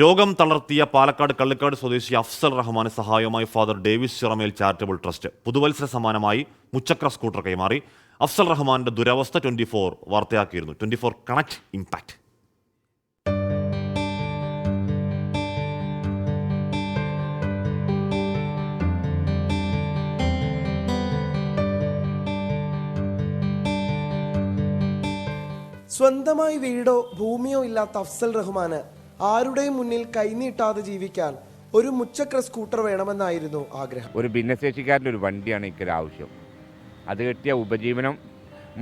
രോഗം തളർത്തിയ പാലക്കാട് കള്ളിക്കാട് സ്വദേശി അഫ്സൽ റഹ്മാന് സഹായവുമായി father Davis Chiramel charitable trust പുതുവത്സര സമ്മാനമായി മുച്ചക്ര സ്കൂട്ടർ കൈമാറി. അഫ്സൽ റഹ്മാന്റെ ദുരവസ്ഥ 24 വാർത്തയാക്കിയിരുന്നു. 24 കണക്ട് ഇമ്പാക്ട്. സ്വന്തമായി വീടോ ഭൂമിയോ ഇല്ലാത്ത അഫ്സൽ റഹ്മാന് ആരുടെയും മുന്നിൽ കൈനീട്ടാതെ ജീവിക്കാൻ ഒരു മുച്ചക്ര സ്കൂട്ടർ വേണമെന്നായിരുന്നു ആഗ്രഹം. ഒരു ഭിന്നശേഷിക്കാരൻ്റെ ഒരു വണ്ടിയാണ് എനിക്കൊരു ആവശ്യം. അത് കിട്ടിയ ഉപജീവനം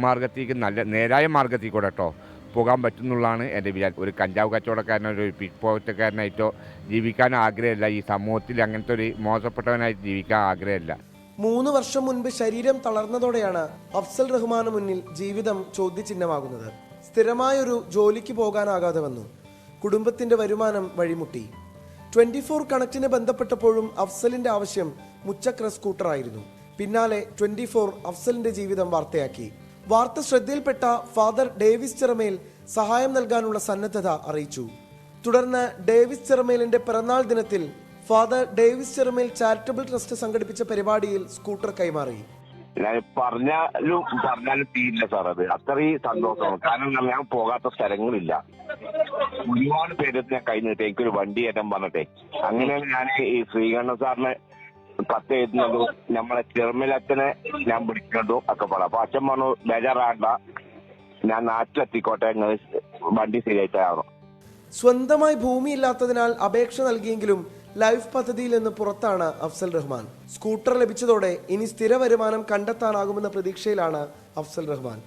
മാർഗത്തേക്ക് നേരായ മാർഗത്തിൽ കൂടെ കേട്ടോ പോകാൻ പറ്റുന്നുള്ളതാണ് എൻ്റെ വിചാരം. ഒരു കഞ്ചാവ് കച്ചവടക്കാരനോ ഒരു പിക്ക് പോക്കറ്റക്കാരനായിട്ടോ ജീവിക്കാൻ ആഗ്രഹമില്ല. ഈ സമൂഹത്തിൽ അങ്ങനത്തെ ഒരു മോശപ്പെട്ടവനായിട്ട് ജീവിക്കാൻ ആഗ്രഹമില്ല. 3 വർഷം മുൻപ് ശരീരം തളർന്നതോടെയാണ് അഫ്സൽ റഹ്മാന് മുന്നിൽ ജീവിതം ചോദ്യചിഹ്നമാകുന്നത്. സ്ഥിരമായൊരു ജോലിക്ക് പോകാനാകാതെ വന്നു. കുടുംബത്തിന്റെ വരുമാനം വഴിമുട്ടി. 24 കണക്റ്റിന് ബന്ധപ്പെട്ടപ്പോഴും അഫ്സലിന്റെ ആവശ്യം മുച്ചക്ര സ്കൂട്ടർ ആയിരുന്നു. പിന്നാലെ 24 അഫ്സലിന്റെ ജീവിതം വാർത്തയാക്കി. വാർത്ത ശ്രദ്ധയിൽപ്പെട്ട ഫാദർ ഡേവിസ് ചിറമേൽ സഹായം നൽകാനുള്ള സന്നദ്ധത അറിയിച്ചു. തുടർന്ന് ഡേവിസ് ചിറമേലിന്റെ പിറന്നാൾ ദിനത്തിൽ father Davis Chiramel charitable trust സംഘടിപ്പിച്ച പരിപാടിയിൽ സ്കൂട്ടർ കൈമാറി. പറഞ്ഞാലും തീരില്ല സാർ. അത് അത്രയും സന്തോഷമാണ്. കാരണം ഞാൻ പോകാത്ത സ്ഥലങ്ങളില്ല. ഒരുപാട് പേര് ഞാൻ കഴിഞ്ഞിട്ട് എനിക്കൊരു വണ്ടി കയറ്റാൻ പറഞ്ഞിട്ടെ അങ്ങനെയാണ് ഞാൻ ഈ ശ്രീകണ്ഠൻ സാറിന് കത്ത് എഴുതുന്നതും നമ്മളെ ചെറുമലച്ചനെ ഞാൻ വിളിക്കുന്നതും ഒക്കെ പറയാം. അപ്പൊ അച്ഛൻ പറഞ്ഞു ബേജാറാണ്ട, ഞാൻ നാട്ടിലെത്തിക്കോട്ടെ, വണ്ടി ശരിയായിട്ടാണോ. സ്വന്തമായി ഭൂമിയില്ലാത്തതിനാൽ അപേക്ഷ നൽകിയെങ്കിലും ലൈഫ് പദ്ധതിയിൽ നിന്ന് പുറത്താണ് അഫ്സൽ റഹ്മാൻ. സ്കൂട്ടർ ലഭിച്ചതോടെ ഇനി സ്ഥിര വരുമാനം കണ്ടെത്താനാകുമെന്ന പ്രതീക്ഷയിലാണ് അഫ്സൽ റഹ്മാൻ.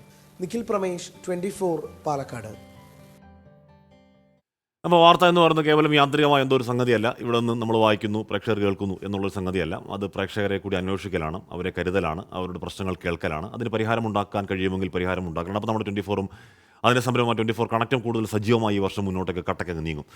നിഖിൽ പ്രമേഷ്, 24 പാലക്കാട്. അപ്പോൾ വാർത്ത എന്ന് പറയുന്നത് കേവലം യാന്ത്രികമായ എന്തോ ഒരു സംഗതിയല്ല. ഇവിടെ നിന്ന് നമ്മൾ വായിക്കുന്നു, പ്രേക്ഷകർ കേൾക്കുന്നു എന്നുള്ളൊരു സംഗതിയല്ല. അത് പ്രേക്ഷകരെ കൂടി അന്വേഷിക്കലാണ്, അവരെ കരുതലാണ്, അവരുടെ പ്രശ്നങ്ങൾ കേൾക്കലാണ്. അതിന് പരിഹാരം ഉണ്ടാക്കാൻ കഴിയുമെങ്കിൽ പരിഹാരം ഉണ്ടാക്കണം. അപ്പോൾ നമ്മുടെ 24ഉം അതിൻ്റെ സംരംഭമായ 24 കണക്റ്റും കൂടുതൽ സജീവമായി ഈ വർഷം മുന്നോട്ടേക്ക് കട്ടക്കങ്ങ് നീങ്ങും.